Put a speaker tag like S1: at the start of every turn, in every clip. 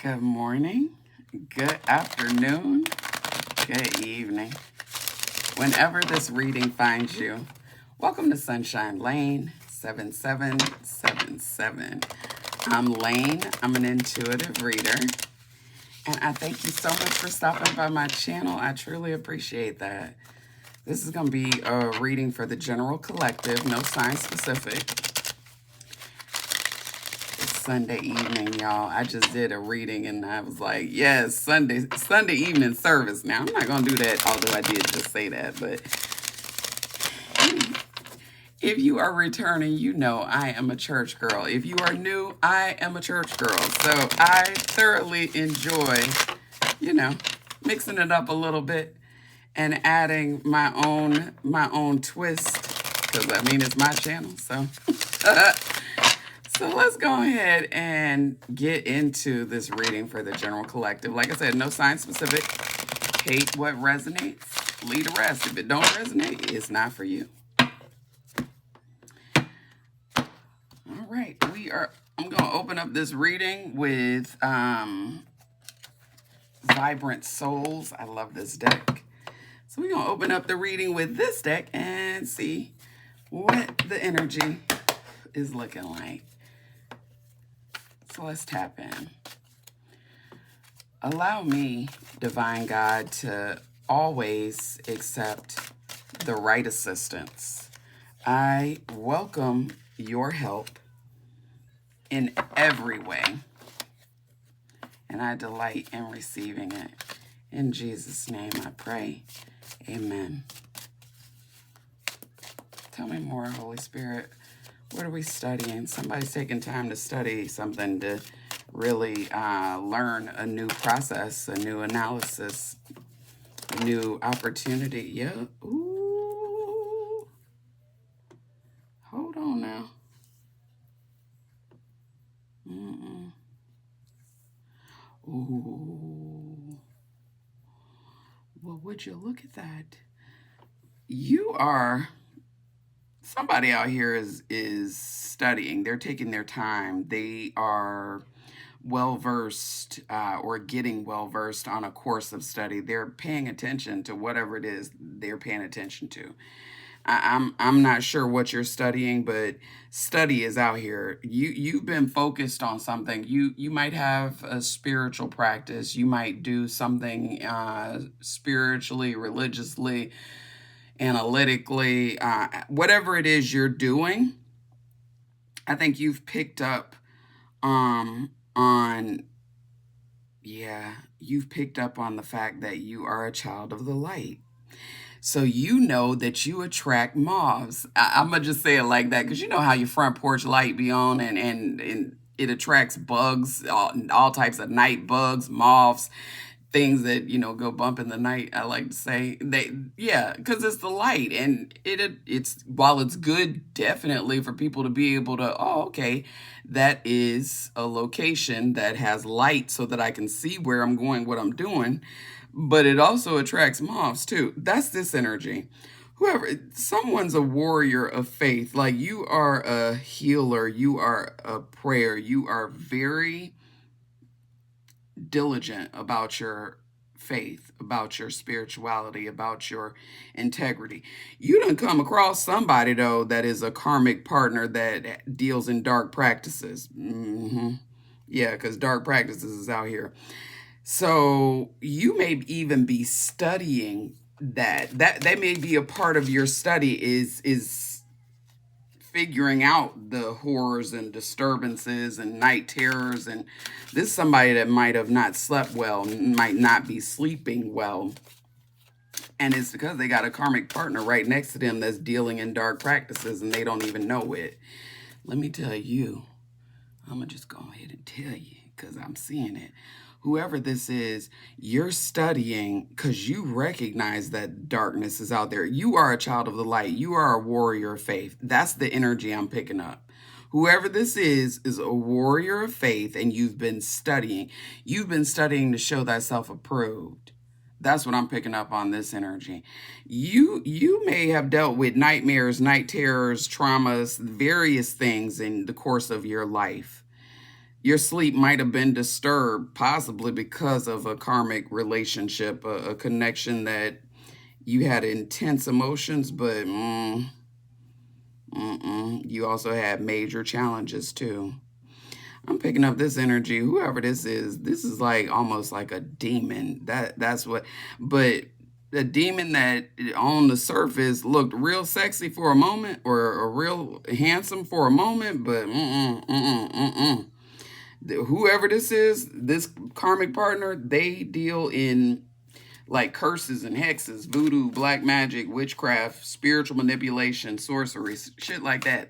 S1: Good morning, good afternoon, good evening. Whenever this reading finds you, welcome to Sunshine Lane 7777. I'm Laine. I'm an intuitive reader, and I thank you so much for stopping by my channel. I truly appreciate that. This is going to be a reading for the general collective, no sign specific. Sunday evening, y'all. I just did a reading and I was like, yes, Sunday evening service. Now, I'm not going to do that, although I did just say that. But if you are returning, you know I am a church girl. If you are new, I am a church girl. So I thoroughly enjoy, mixing it up a little bit and adding my own twist. Because, it's my channel, so... So let's go ahead and get into this reading for the general collective. Like I said, no sign specific. Hate what resonates. Leave the rest. If it don't resonate, it's not for you. All right. I'm going to open up this reading with Vibrant Souls. I love this deck. So we're going to open up the reading with this deck and see what the energy is looking like. So let's tap in. Allow me, Divine God, to always accept the right assistance. I welcome your help in every way, and I delight in receiving it. In Jesus' name I pray. Amen. Tell me more, Holy Spirit. What are we studying? Somebody's taking time to study something to really learn a new process, a new analysis, a new opportunity. Yeah. Ooh. Hold on now. Ooh. Well, would you look at that? You are... Somebody out here is studying. They're taking their time. They are well-versed or getting well-versed on a course of study. They're paying attention to whatever it is they're paying attention to. I'm not sure what you're studying, but study is out here. You've been focused on something. You might have a spiritual practice. You might do something spiritually, religiously, analytically, whatever it is you're doing. I think you've picked up you've picked up on the fact that you are a child of the light. So you know that you attract moths. I'm going to just say it like that because you know how your front porch light be on and it attracts bugs, all types of night bugs, moths, things that, go bump in the night. I like to say because it's the light, and it's while it's good definitely for people to be able to, okay, that is a location that has light so that I can see where I'm going, what I'm doing, but it also attracts moths too. That's this energy. Someone's a warrior of faith. Like, you are a healer, you are a prayer, you are very diligent about your faith, about your spirituality, about your integrity. You done come across somebody, though, that is a karmic partner that deals in dark practices. Yeah, because dark practices is out here. So you may even be studying that may be a part of your study is figuring out the horrors and disturbances and night terrors. And this is somebody that might have not slept well, might not be sleeping well. And it's because they got a karmic partner right next to them that's dealing in dark practices and they don't even know it. Let me tell you, I'm going to just go ahead and tell you because I'm seeing it. Whoever this is, you're studying because you recognize that darkness is out there. You are a child of the light. You are a warrior of faith. That's the energy I'm picking up. Whoever this is a warrior of faith, and you've been studying. You've been studying to show thyself approved. That's what I'm picking up on this energy. You may have dealt with nightmares, night terrors, traumas, various things in the course of your life. Your sleep might have been disturbed, possibly because of a karmic relationship, a connection that you had intense emotions, but you also had major challenges too. I'm picking up this energy. Whoever this is like almost like a demon. That's what, but a demon that on the surface looked real sexy for a moment, or real handsome for a moment, but whoever this is, this karmic partner, they deal in like curses and hexes, voodoo, black magic, witchcraft, spiritual manipulation, sorcery, shit like that.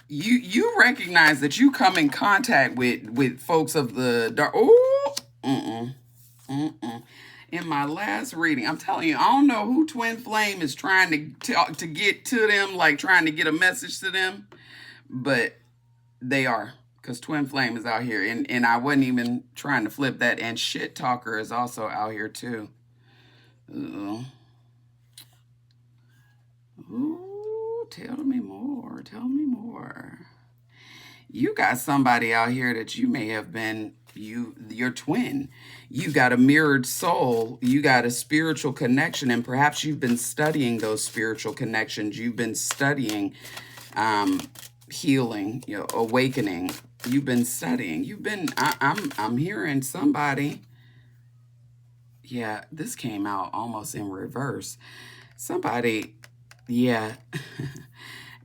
S1: You recognize that you come in contact with folks of the dark. Oh, in my last reading, I'm telling you, I don't know who Twin Flame is trying to get to them, like trying to get a message to them, but they are, because Twin Flame is out here, and I wasn't even trying to flip that. And Shit Talker is also out here too. Ooh. Ooh, tell me more. Tell me more. You got somebody out here that you may have been your twin. You got a mirrored soul. You got a spiritual connection, and perhaps you've been studying those spiritual connections. You've been studying healing, awakening. You've been studying. I'm hearing somebody. Yeah, this came out almost in reverse. Somebody, yeah.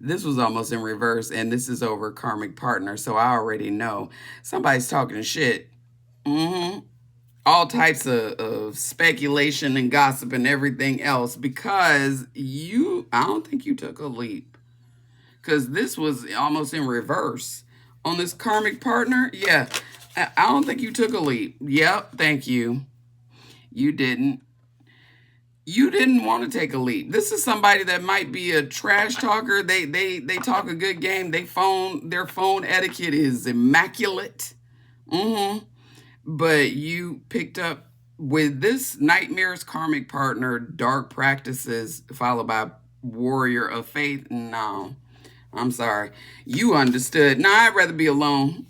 S1: This was almost in reverse, and this is over karmic partner, so I already know somebody's talking shit. All types of speculation and gossip and everything else, because I don't think you took a leap, because this was almost in reverse on this karmic partner. Yeah, I don't think you took a leap. Yep, thank you. You didn't. You didn't want to take a leap. This is somebody that might be a trash talker. They talk a good game. Their phone etiquette is immaculate. But you picked up with this nightmares karmic partner, dark practices followed by warrior of faith. No. I'm sorry. You understood. Nah, I'd rather be alone.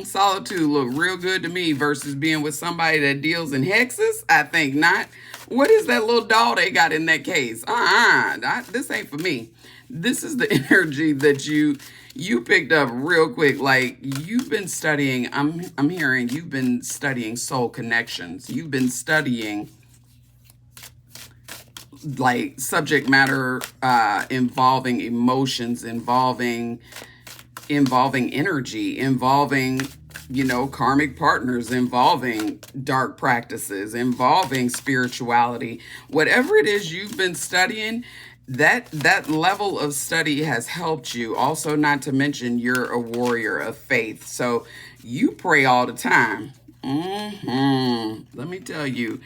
S1: Solitude look real good to me versus being with somebody that deals in hexes. I think not. What is that little doll they got in that case? This ain't for me. This is the energy that you picked up real quick. Like, you've been studying. I'm hearing you've been studying soul connections. You've been studying like subject matter involving emotions, involving energy, involving karmic partners, involving dark practices, involving spirituality. Whatever it is you've been studying, that level of study has helped you. Also, not to mention, you're a warrior of faith, so you pray all the time. Let me tell you.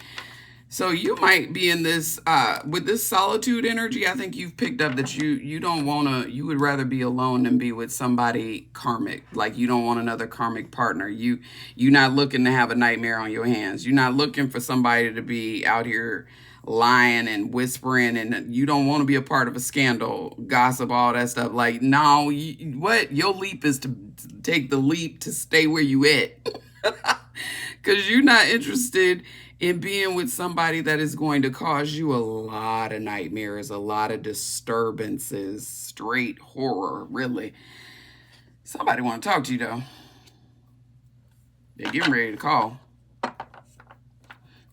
S1: So you might be in this with this solitude energy. I think you've picked up that you don't want to. You would rather be alone than be with somebody karmic. Like, you don't want another karmic partner. You're not looking to have a nightmare on your hands. You're not looking for somebody to be out here lying and whispering, and you don't want to be a part of a scandal, gossip, all that stuff. Like, no, what your leap is to take the leap to stay where you at, because you're not interested in being with somebody that is going to cause you a lot of nightmares, a lot of disturbances, straight horror, really. Somebody want to talk to you, though. They're getting ready to call,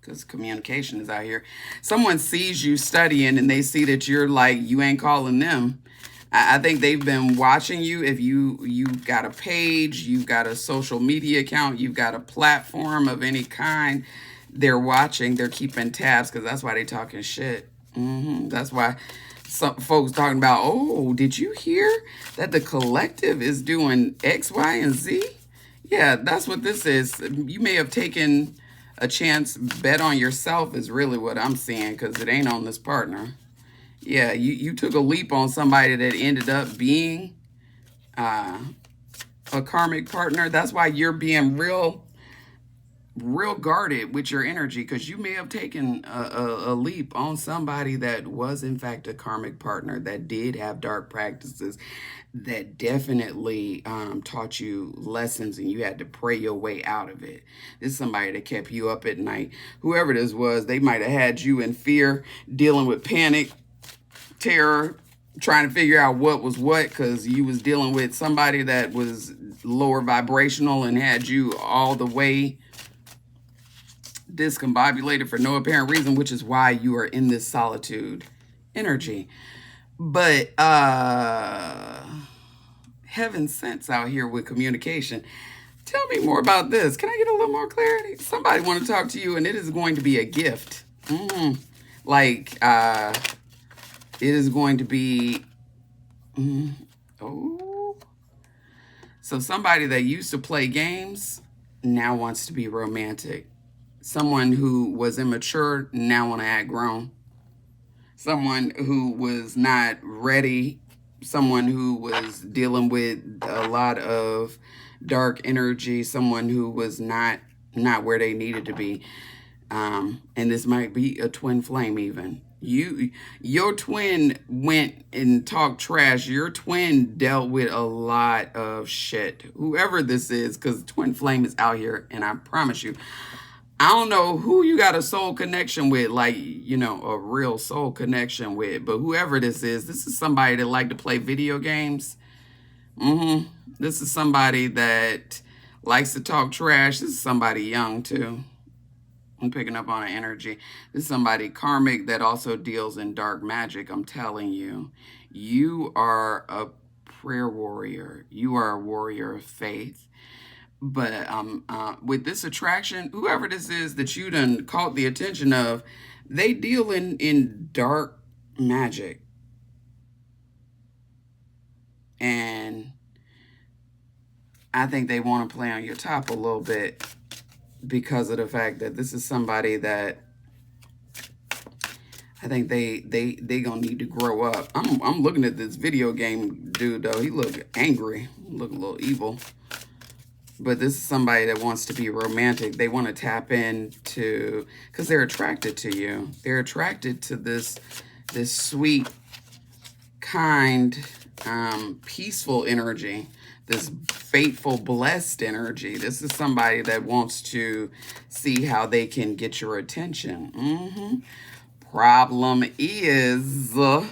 S1: because communication is out here. Someone sees you studying, and they see that you're like, you ain't calling them. I think they've been watching you. If you've got a page, you've got a social media account, you've got a platform of any kind, they're watching, they're keeping tabs, because that's why they talking shit. That's why some folks talking about, oh, did you hear that the collective is doing X, Y, and Z? Yeah, that's what this is. You may have taken a chance, bet on yourself is really what I'm seeing, because it ain't on this partner. Yeah, you took a leap on somebody that ended up being a karmic partner. That's why you're being real real guarded with your energy because you may have taken a leap on somebody that was in fact a karmic partner that did have dark practices that definitely taught you lessons and you had to pray your way out of it. This is somebody that kept you up at night. Whoever this was, they might have had you in fear, dealing with panic, terror, trying to figure out what was what because you was dealing with somebody that was lower vibrational and had you all the way discombobulated for no apparent reason, which is why you are in this solitude energy. But heaven sense out here with communication. Tell me more about this. Can I get a little more clarity? Somebody want to talk to you, and it is going to be a gift. Like it is going to be. Oh, so somebody that used to play games now wants to be romantic. Someone who was immature now want to act grown. Someone who was not ready. Someone who was dealing with a lot of dark energy. Someone who was not where they needed to be. And this might be a twin flame even. Your twin went and talked trash. Your twin dealt with a lot of shit. Whoever this is, because twin flame is out here, and I promise you, I don't know who you got a soul connection with, like, you know, a real soul connection with, but whoever this is somebody that like to play video games. This is somebody that likes to talk trash. This is somebody young too. I'm picking up on an energy. This is somebody karmic that also deals in dark magic. I'm telling you, you are a prayer warrior. You are a warrior of faith. But with this attraction, whoever this is that you done caught the attention of, they deal in dark magic. And I think they want to play on your top a little bit because of the fact that this is somebody that I think they gonna need to grow up. I'm looking at this video game dude though. He look angry, look a little evil. But this is somebody that wants to be romantic. They want to tap into, because they're attracted to you. They're attracted to this sweet, kind, peaceful energy, this fateful, blessed energy. This is somebody that wants to see how they can get your attention. Problem is, oh,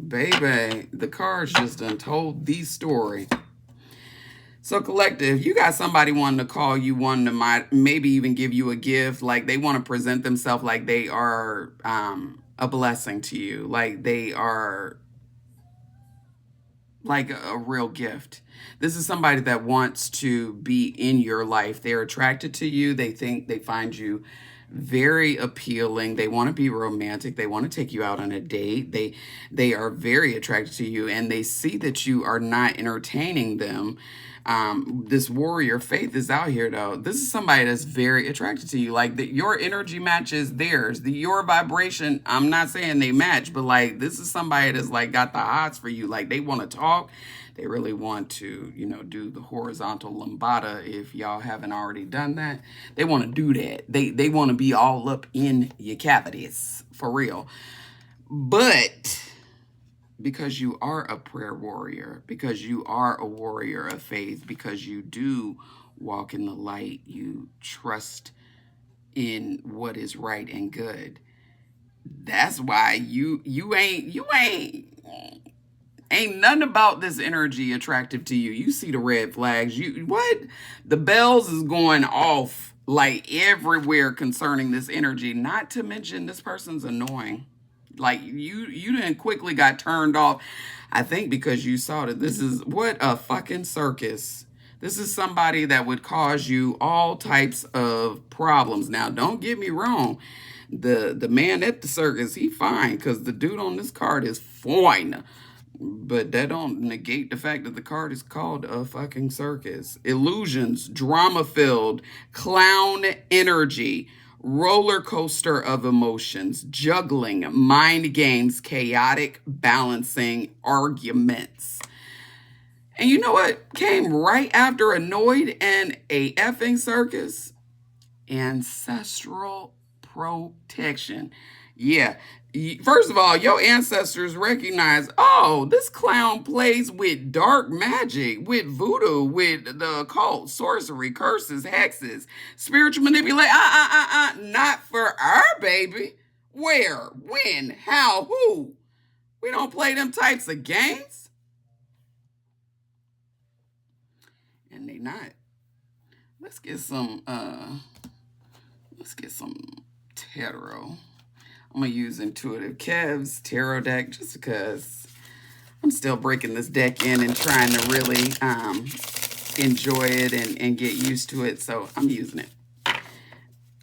S1: baby, the cards just done told the story. So collective, you got somebody wanting to call you, wanting to maybe even give you a gift. Like they want to present themselves like they are a blessing to you. Like they are like a real gift. This is somebody that wants to be in your life. They're attracted to you. They find you very appealing. They want to be romantic. They want to take you out on a date. They are very attracted to you, and they see that you are not entertaining them. This warrior faith is out here though. This is somebody that's very attracted to you. Like your energy matches theirs. Your vibration, I'm not saying they match, but like this is somebody that's like got the hots for you. Like they want to talk. They really want to, you know, do the horizontal lambada. If y'all haven't already done that, they want to do that. They want to be all up in your cavities for real. But because you are a prayer warrior, because you are a warrior of faith, because you do walk in the light, you trust in what is right and good. That's why you ain't nothing about this energy attractive to you. You see the red flags. The bells is going off like everywhere concerning this energy. Not to mention this person's annoying. Like you didn't quickly got turned off. I think because you saw that this is what a fucking circus. This is somebody that would cause you all types of problems. Now, don't get me wrong. The man at the circus, he fine because the dude on this card is fine. But that don't negate the fact that the card is called a fucking circus. Illusions, drama-filled, clown energy, roller coaster of emotions, juggling, mind games, chaotic balancing, arguments. And you know what came right after annoyed and a effing circus? Ancestral protection. Yeah. First of all, your ancestors recognize, oh, this clown plays with dark magic, with voodoo, with the occult, sorcery, curses, hexes, spiritual manipulation. Not for our baby. Where? When? How? Who? We don't play them types of games. And they not. Let's get some tarot. I'm gonna use Intuitive Kev's tarot deck just because I'm still breaking this deck in and trying to really enjoy it and get used to it. So I'm using it.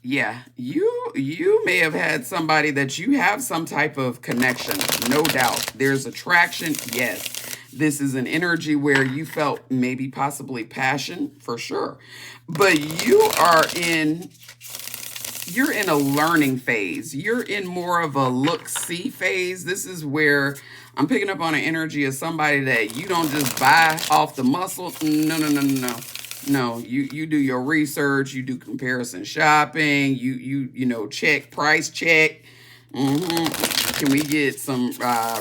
S1: Yeah, you may have had somebody that you have some type of connection, no doubt. There's attraction, yes. This is an energy where you felt maybe possibly passion, for sure. But you're in a learning phase. You're in more of a look-see phase. This is where I'm picking up on an energy of somebody that you don't just buy off the muscle. No. No, you do your research, you do comparison shopping, you know, price check. Can we get some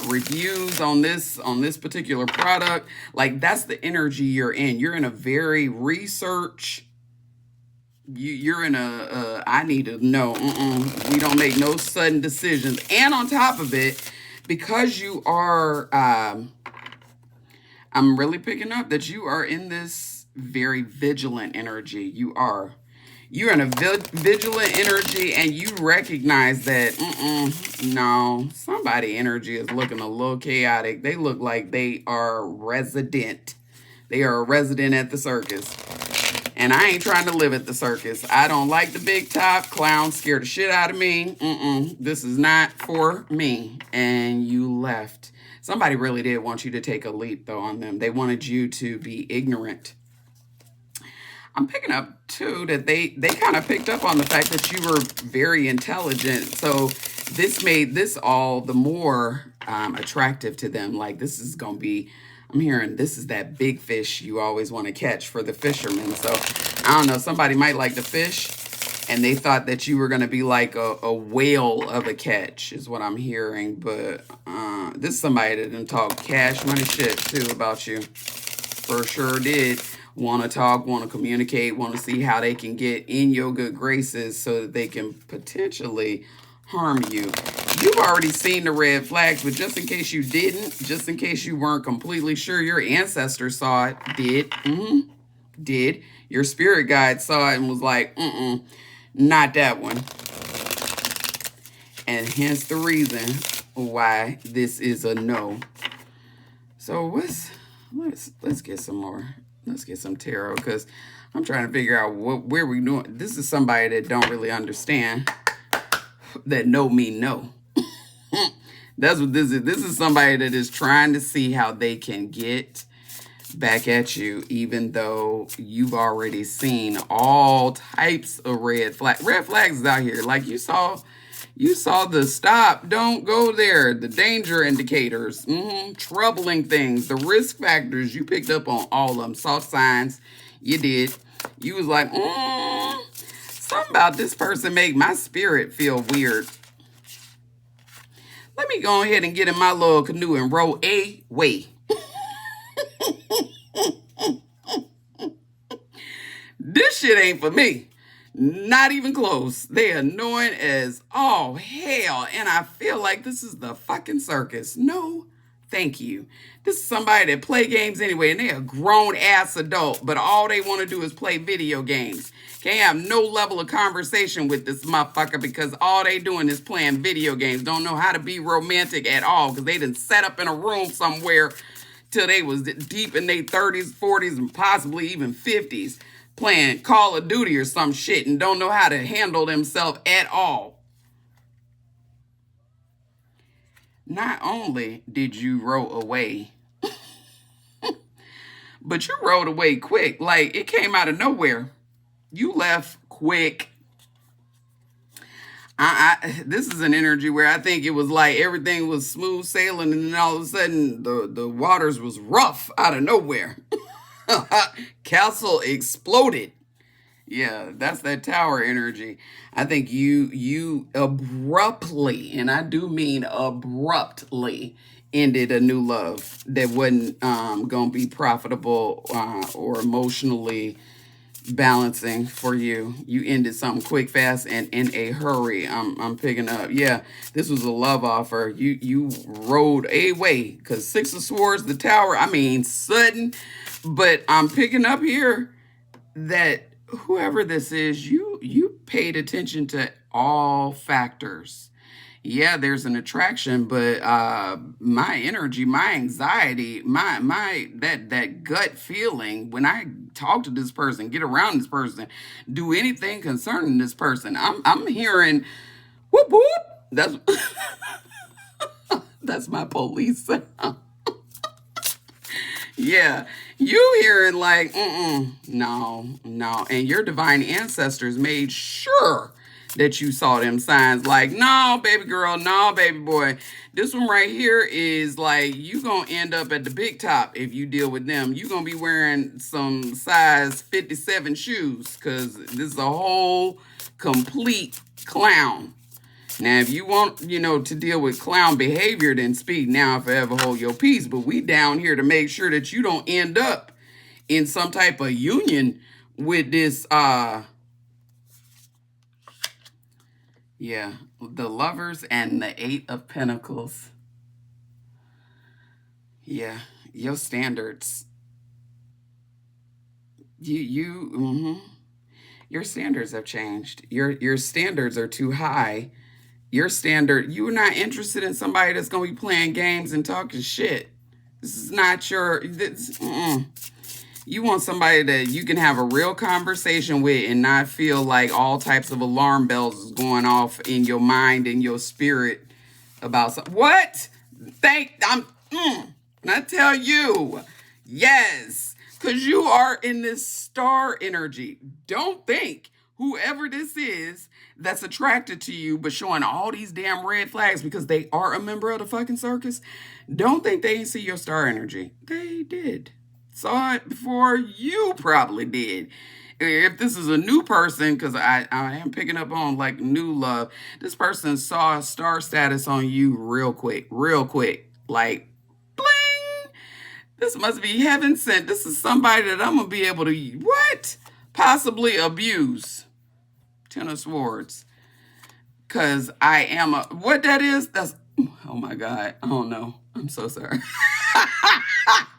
S1: reviews on this particular product? Like, that's the energy you're in. You're in a very research. You're in a I need to know. We don't make no sudden decisions. And on top of it, because you are, I'm really picking up that you are in this very vigilant energy. You're in a vigilant energy, and you recognize that, no, somebody energy is looking a little chaotic. They look like they are resident. They are a resident at the circus. And I ain't trying to live at the circus. I don't like the big top. Clowns scare the shit out of me. This is not for me. And you left. Somebody really did want you to take a leap, though, on them. They wanted you to be ignorant. I'm picking up, too, that they kind of picked up on the fact that you were very intelligent. So this made this all the more attractive to them. Like, this is going to be, I'm hearing this is that big fish you always want to catch for the fishermen. So, I don't know, somebody might like the fish, and they thought that you were going to be like a whale of a catch, is what I'm hearing. But this is somebody that didn't talk cash money shit, too, about you. For sure did. Want to talk, want to communicate, want to see how they can get in your good graces so that they can potentially harm you. You've already seen the red flags, but just in case you didn't, just in case you weren't completely sure, your ancestors saw it, did. Your spirit guide saw it and was like, not that one. And hence the reason why this is a no. So let's get some more. Let's get some tarot, because I'm trying to figure out where we're doing. This is somebody that don't really understand that no mean no. That's what this is. This is somebody that is trying to see how they can get back at you, even though you've already seen all types of red flags. Red flags is out here. Like, you saw the stop, don't go there, the danger indicators, troubling things, the risk factors. You picked up on all of them. Saw signs. You did. You was like, something about this person make my spirit feel weird. Let me go ahead and get in my little canoe and row away. This shit ain't for me. Not even close. They annoying as all hell. And I feel like this is the fucking circus. No, thank you. This is somebody that play games anyway, and they a grown-ass adult, but all they want to do is play video games. Can't have no level of conversation with this motherfucker because all they doing is playing video games. Don't know how to be romantic at all because they done set up in a room somewhere till they was deep in their 30s, 40s, and possibly even 50s. Playing Call of Duty or some shit and don't know how to handle themselves at all. Not only did you row away, but you rode away quick. Like, it came out of nowhere. You left quick. This is an energy where I think it was like everything was smooth sailing, and then all of a sudden the waters was rough out of nowhere. Castle exploded. Yeah, that's that tower energy. I think you abruptly, and I do mean abruptly, ended a new love that wasn't gonna be profitable or emotionally balancing for you. You ended something quick, fast, and in a hurry. I'm picking up. Yeah, this was a love offer. You rode away because Six of Swords, the tower. I mean, sudden, but I'm picking up here that whoever this is, you paid attention to all factors. Yeah, there's an attraction, but my energy, my anxiety, my that gut feeling when I talk to this person, get around this person, do anything concerning this person, I'm hearing whoop whoop. That's that's my police sound. Yeah, you hearing like, no, no. And your divine ancestors made sure that you saw them signs like, no, baby girl, no, baby boy. This one right here is like, you gonna end up at the big top if you deal with them. You gonna be wearing some size 57 shoes because this is a whole complete clown. Now, if you want, to deal with clown behavior, then speak now, forever hold your peace. But we down here to make sure that you don't end up in some type of union with this, yeah, the Lovers and the Eight of Pentacles. Yeah, your standards. Your standards have changed. Your standards are too high. Your standard, you're not interested in somebody that's going to be playing games and talking shit. This is not you want somebody that you can have a real conversation with and not feel like all types of alarm bells is going off in your mind and your spirit about something. What? And I tell you, yes, because you are in this star energy. Don't think whoever this is that's attracted to you but showing all these damn red flags because they are a member of the fucking circus, don't think they didn't see your star energy. They did. Saw it before you probably did. If this is a new person, because I am picking up on like new love, this person saw a star status on you real quick. Like, bling! This must be heaven sent. This is somebody that I'm going to be able to, what? Possibly abuse. Ten of Swords. Because I am what that is, that's, oh my God, I don't know. I'm so sorry.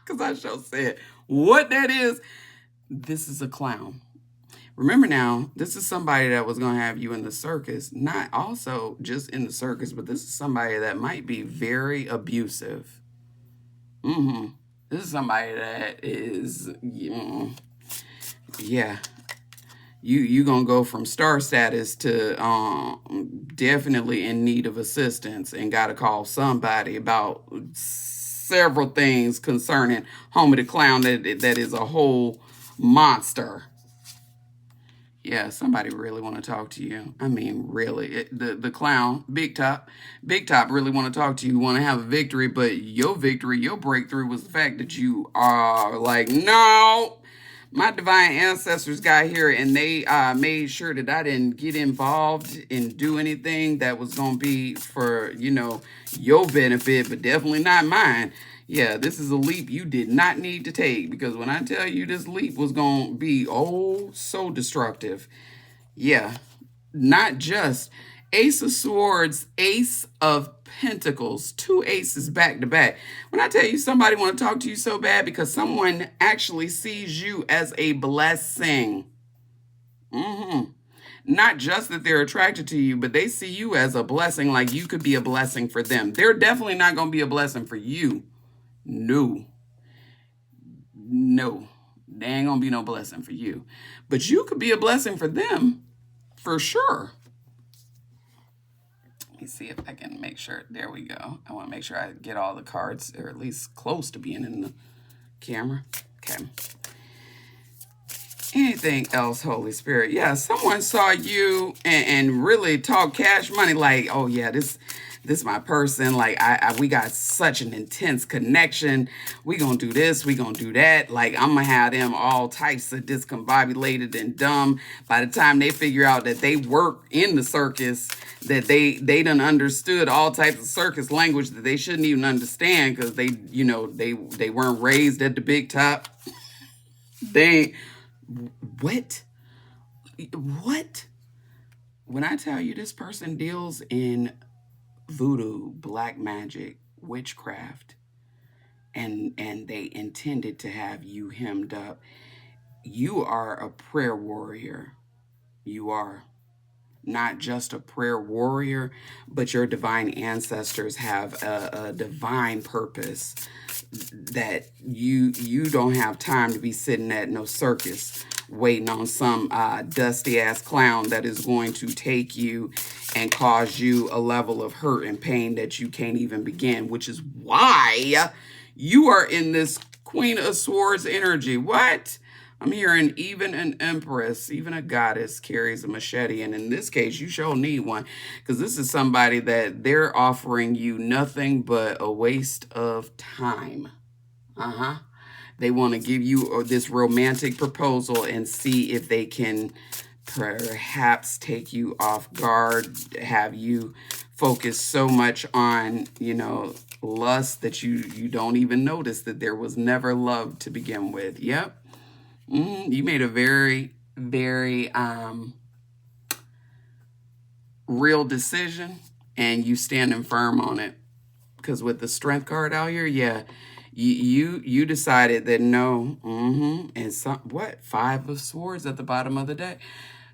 S1: Because I sure said, what that is, this is a clown. Remember now, this is somebody that was going to have you in the circus, not also just in the circus, but this is somebody that might be very abusive. This is somebody that is, yeah. You gonna go from star status to definitely in need of assistance and gotta call somebody about several things concerning Homie the Clown that is a whole monster. Yeah, somebody really want to talk to you. I mean, really. The clown, Big Top really want to talk to you, want to have a victory, but your victory, your breakthrough was the fact that you are like, no, my divine ancestors got here and they made sure that I didn't get involved and do anything that was going to be for, your benefit, but definitely not mine. Yeah, this is a leap you did not need to take because when I tell you this leap was going to be, so destructive. Yeah, not just Ace of Swords, Ace of Pentacles, two aces back to back. When I tell you somebody want to talk to you so bad because someone actually sees you as a blessing. Not just that they're attracted to you, but they see you as a blessing, like you could be a blessing for them. They're definitely not going to be a blessing for you. No. They ain't going to be no blessing for you. But you could be a blessing for them, for sure. Let me see if I can make sure. There we go. I want to make sure I get all the cards, or at least close to being in the camera. Okay. Anything else, Holy Spirit? Yeah, someone saw you and really talk cash money like, oh yeah, this this is my person. Like we got such an intense connection. We gonna do this, we gonna do that. Like I'm gonna have them all types of discombobulated and dumb. By the time they figure out that they work in the circus, that they done understood all types of circus language that they shouldn't even understand because they, you know, they weren't raised at the big top. They, what? What? When I tell you this person deals in voodoo, black magic, witchcraft, and they intended to have you hemmed up, you are a prayer warrior. You are not just a prayer warrior, but your divine ancestors have a divine purpose that you don't have time to be sitting at no circus waiting on some dusty ass clown that is going to take you and cause you a level of hurt and pain that you can't even begin, which is why you are in this Queen of Swords energy. What? I'm hearing even an empress, even a goddess carries a machete. And in this case, you sure need one because this is somebody that they're offering you nothing but a waste of time. They want to give you this romantic proposal and see if they can perhaps take you off guard, have you focus so much on, you know, lust that you don't even notice that there was never love to begin with. Yep. You made a very, very real decision and you standing firm on it. Because with the strength card out here, yeah, you decided that no. And some, what? 5 of Swords at the bottom of the deck.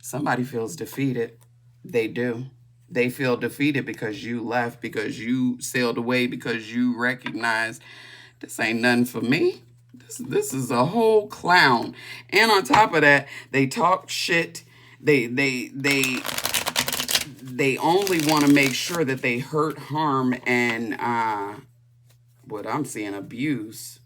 S1: Somebody feels defeated. They do. They feel defeated because you left, because you sailed away, because you recognized this ain't nothing for me. This is a whole clown. And on top of that, they talk shit. They only want to make sure that they hurt, harm, and what I'm seeing, abuse.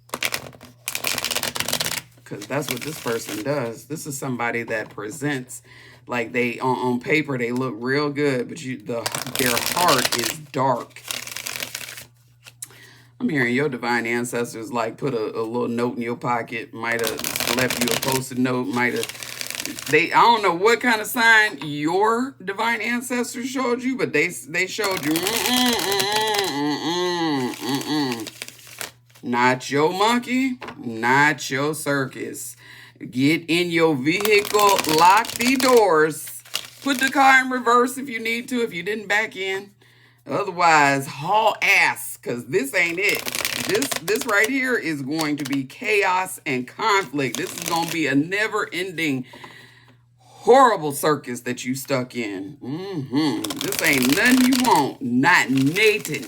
S1: Because that's what this person does. This is somebody that presents like they on paper they look real good, but their heart is dark. I'm hearing your divine ancestors like put a little note in your pocket, might have left you a post-it note, I don't know what kind of sign your divine ancestors showed you, but they showed you not your monkey, not your circus. Get in your vehicle, lock the doors, put the car in reverse if you need to, if you didn't back in. Otherwise, haul ass, because this ain't it. This right here is going to be chaos and conflict. This is going to be a never-ending, horrible circus that you stuck in. This ain't nothing you want. Not Nathan.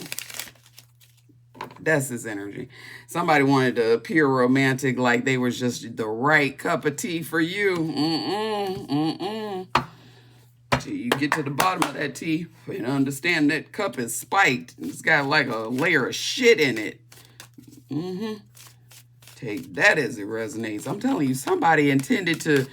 S1: That's his energy. Somebody wanted to appear romantic like they was just the right cup of tea for you. Till you get to the bottom of that tea and understand that cup is spiked. It's got like a layer of shit in it. Take that as it resonates. I'm telling you, somebody intended to,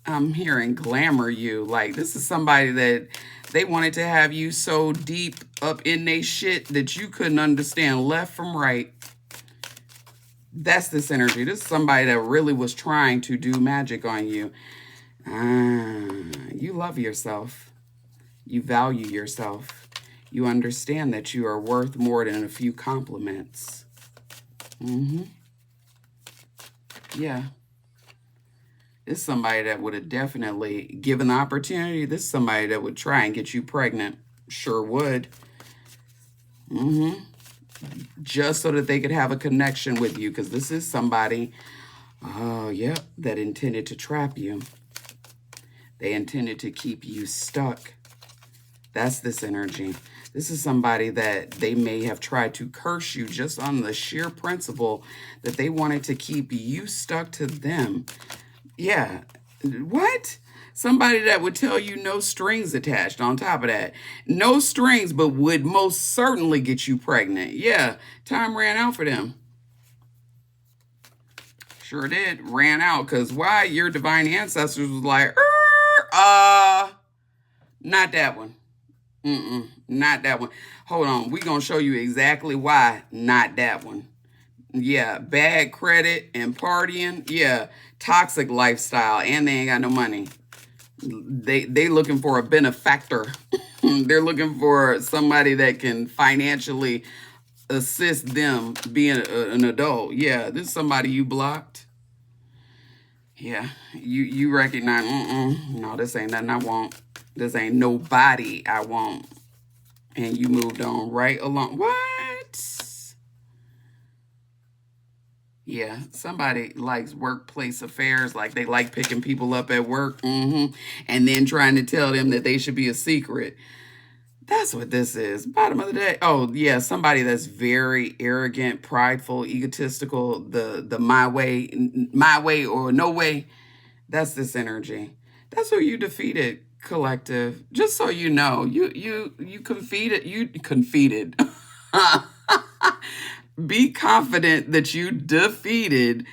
S1: I'm hearing glamour you. Like this is somebody that they wanted to have you so deep up in they shit that you couldn't understand left from right. That's this energy. This is somebody that really was trying to do magic on you. You love yourself. You value yourself. You understand that you are worth more than a few compliments. Yeah. This is somebody that would have definitely, given the opportunity, this is somebody that would try and get you pregnant. Sure would. Just so that they could have a connection with you. Because this is somebody, that intended to trap you. They intended to keep you stuck. That's this energy. This is somebody that they may have tried to curse you just on the sheer principle that they wanted to keep you stuck to them. Yeah. What? Somebody that would tell you no strings attached on top of that. No strings, but would most certainly get you pregnant. Yeah. Time ran out for them. Sure did. Ran out. Because why? Your divine ancestors was like, Not that one. Mm-mm, not that one. Hold on. We're going to show you exactly why not that one. Yeah, bad credit and partying. Yeah, toxic lifestyle, and they ain't got no money. They looking for a benefactor. They're looking for somebody that can financially assist them being an adult. Yeah, this is somebody you blocked. Yeah, you recognize. No, this ain't nothing I want. This ain't nobody I want. And you moved on right along. What? Yeah, somebody likes workplace affairs, like they like picking people up at work, and then trying to tell them that they should be a secret. That's what this is. Bottom of the day. Oh, yeah, somebody that's very arrogant, prideful, egotistical, the my way or no way. That's this energy. That's who you defeated, collective. Just so you know, you confeated, you confeated. Be confident that you defeated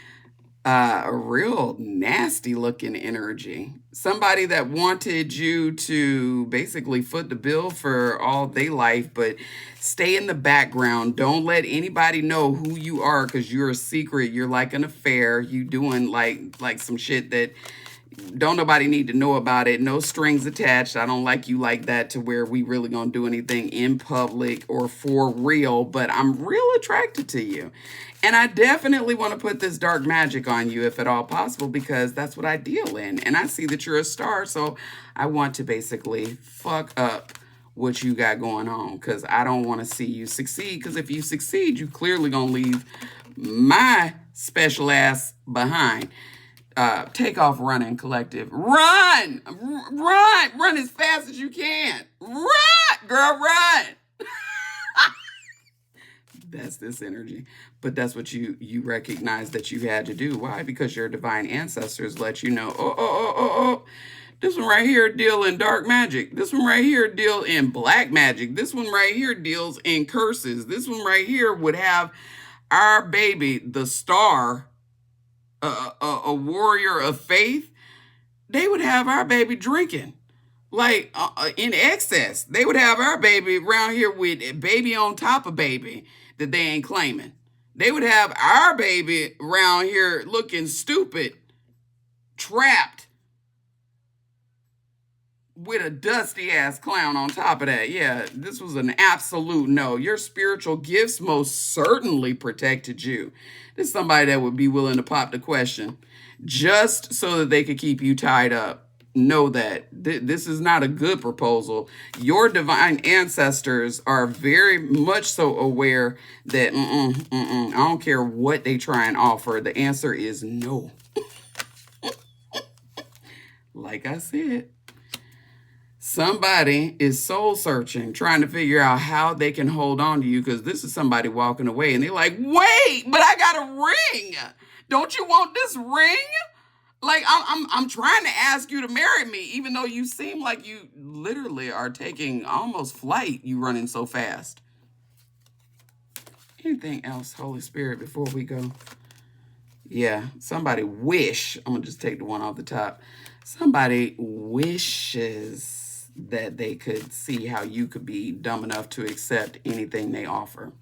S1: a real nasty looking energy. Somebody that wanted you to basically foot the bill for all day life, but stay in the background. Don't let anybody know who you are because you're a secret. You're like an affair. You doing like some shit that don't nobody need to know about it. No strings attached. I don't like you like that to where we really gonna do anything in public or for real, but I'm real attracted to you. And I definitely want to put this dark magic on you if at all possible, because that's what I deal in. And I see that you're a star, so I want to basically fuck up what you got going on because I don't want to see you succeed. Because if you succeed, you clearly gonna leave my special ass behind. Take off running, collective. Run as fast as you can. Run, girl, run. That's this energy. But that's what you recognize that you had to do. Why? Because your divine ancestors let you know, oh. This one right here deal in dark magic. This one right here deal in black magic. This one right here deals in curses. This one right here would have our baby, the star, a warrior of faith. They would have our baby drinking like in excess. They would have our baby around here with baby on top of baby that they ain't claiming. They would have our baby around here looking stupid, trapped with a dusty ass clown on top of that. Yeah, this was an absolute no. Your spiritual gifts most certainly protected you. This is somebody that would be willing to pop the question just so that they could keep you tied up. Know that this is not a good proposal. Your divine ancestors are very much so aware that I don't care what they try and offer. The answer is no. Like I said, somebody is soul searching, trying to figure out how they can hold on to you because this is somebody walking away and they're like, wait, but I got a ring. Don't you want this ring? Like I'm trying to ask you to marry me, even though you seem like you literally are taking almost flight. You running so fast. Anything else, Holy Spirit, before we go? Yeah, somebody wish. I'm gonna just take the one off the top. Somebody wishes that they could see how you could be dumb enough to accept anything they offer.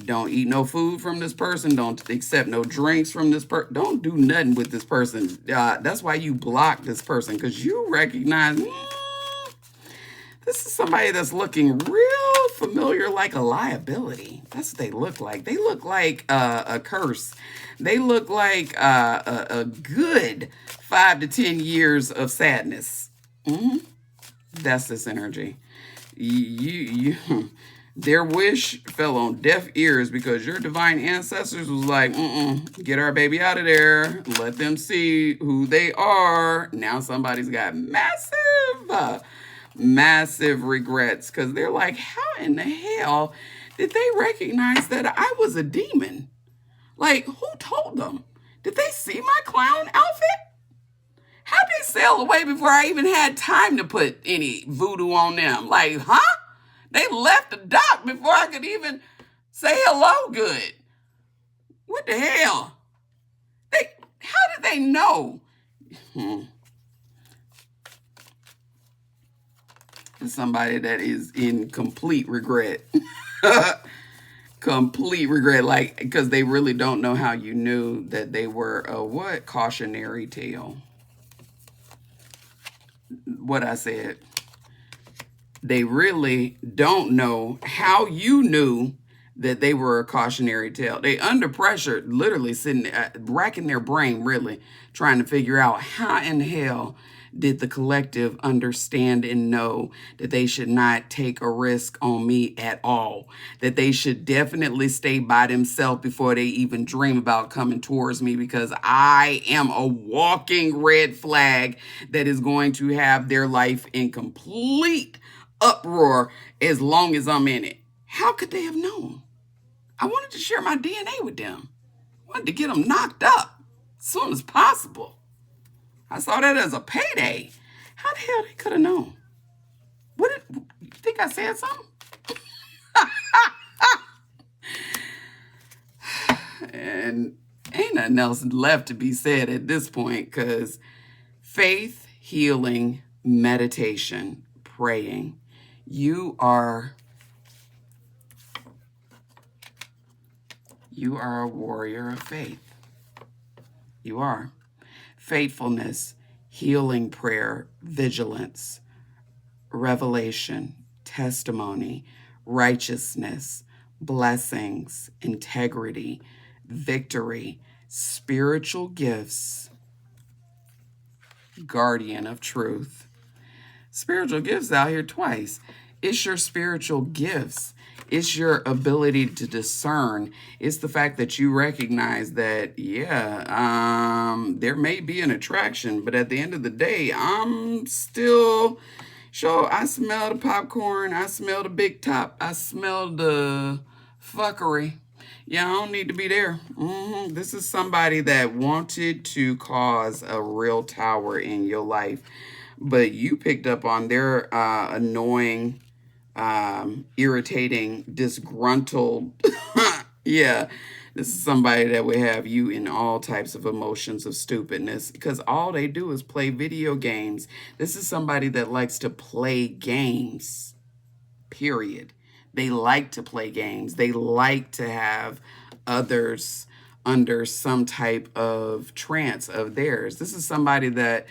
S1: Don't eat no food from this person. Don't accept no drinks from this person. Don't do nothing with this person. That's why you block this person, because you recognize this is somebody that's looking real familiar, like a liability. That's what they look like. They look like a curse. They look like a good 5 to 10 years of sadness. That's this energy. You their wish fell on deaf ears because your divine ancestors was like, get our baby out of there. Let them see who they are. Now somebody's got massive regrets because they're like, how in the hell did they recognize that I was a demon? Like, who told them? Did they see my clown outfit? How'd they sail away before I even had time to put any voodoo on them? Like, huh? They left the dock before I could even say hello good. What the hell? How did they know? Somebody that is in complete regret. Complete regret, like, because they really don't know how you knew that they were a what? Cautionary tale. What I said. They really don't know how you knew that they were a cautionary tale. They under pressure, literally sitting, racking their brain, really trying to figure out how in hell did the collective understand and know that they should not take a risk on me at all, that they should definitely stay by themselves before they even dream about coming towards me, because I am a walking red flag that is going to have their life in complete uproar as long as I'm in it. How could they have known? I wanted to share my DNA with them. I wanted to get them knocked up as soon as possible. I saw that as a payday. How the hell they could have known? You think I said something? And ain't nothing else left to be said at this point, because faith, healing, meditation, praying. You are a warrior of faith. You are. Faithfulness, healing prayer, vigilance, revelation, testimony, righteousness, blessings, integrity, victory, spiritual gifts, guardian of truth. Spiritual gifts out here twice. It's your spiritual gifts. It's your ability to discern. It's the fact that you recognize that, there may be an attraction, but at the end of the day, I'm still sure. I smell the popcorn. I smell the big top. I smell the fuckery. Yeah, I don't need to be there. This is somebody that wanted to cause a real tower in your life, but you picked up on their annoying, irritating, disgruntled. Yeah, this is somebody that would have you in all types of emotions of stupidness, because all they do is play video games. This is somebody that likes to play games, period. They like to play games. They like to have others under some type of trance of theirs. This is somebody that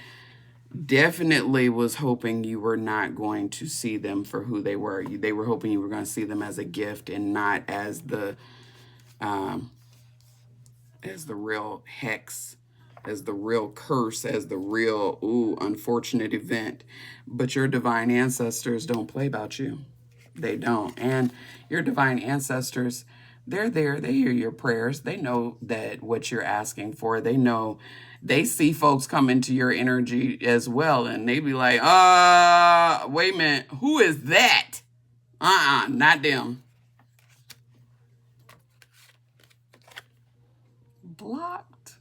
S1: definitely was hoping you were not going to see them for who they were. They were hoping you were going to see them as a gift and not as the real hex, as the real curse, as the real unfortunate event. But your divine ancestors don't play about you. They don't. And your divine ancestors, they're there. They hear your prayers. They know that what you're asking for. They know. They see folks come into your energy as well, and they be like, wait a minute, who is that? Not them. Blocked.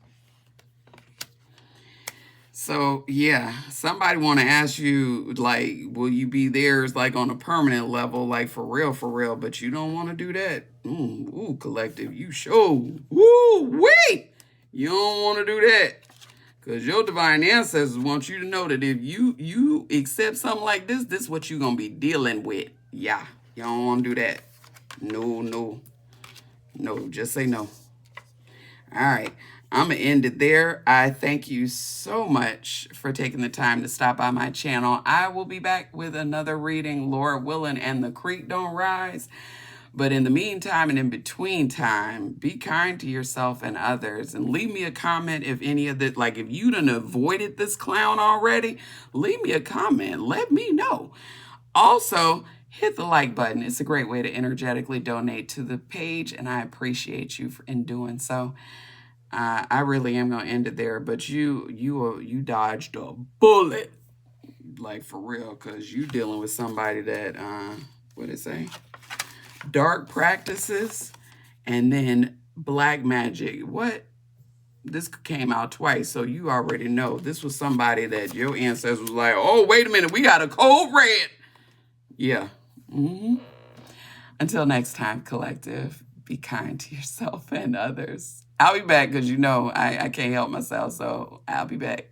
S1: So, yeah, somebody want to ask you, like, will you be theirs, like, on a permanent level, like, for real, but you don't want to do that. Collective, you sure. Wait! You don't want to do that. Because your divine ancestors want you to know that if you accept something like this is what you're going to be dealing with. Yeah, you don't want to do that. No, just say no. All right, I'm going to end it there. I thank you so much for taking the time to stop by my channel. I will be back with another reading, Lord willing, and the creek don't rise. But in the meantime and in between time, be kind to yourself and others, and leave me a comment if any of that, like if you done avoided this clown already, leave me a comment. Let me know. Also, hit the like button. It's a great way to energetically donate to the page, and I appreciate you in doing so. I really am going to end it there, but you dodged a bullet, like for real, because you dealing with somebody that, what did it say? Dark practices, and then black magic. What? This came out twice, so you already know. This was somebody that your ancestors was like, oh, wait a minute, we got a code red. Yeah. Until next time, collective, be kind to yourself and others. I'll be back because I can't help myself, so I'll be back.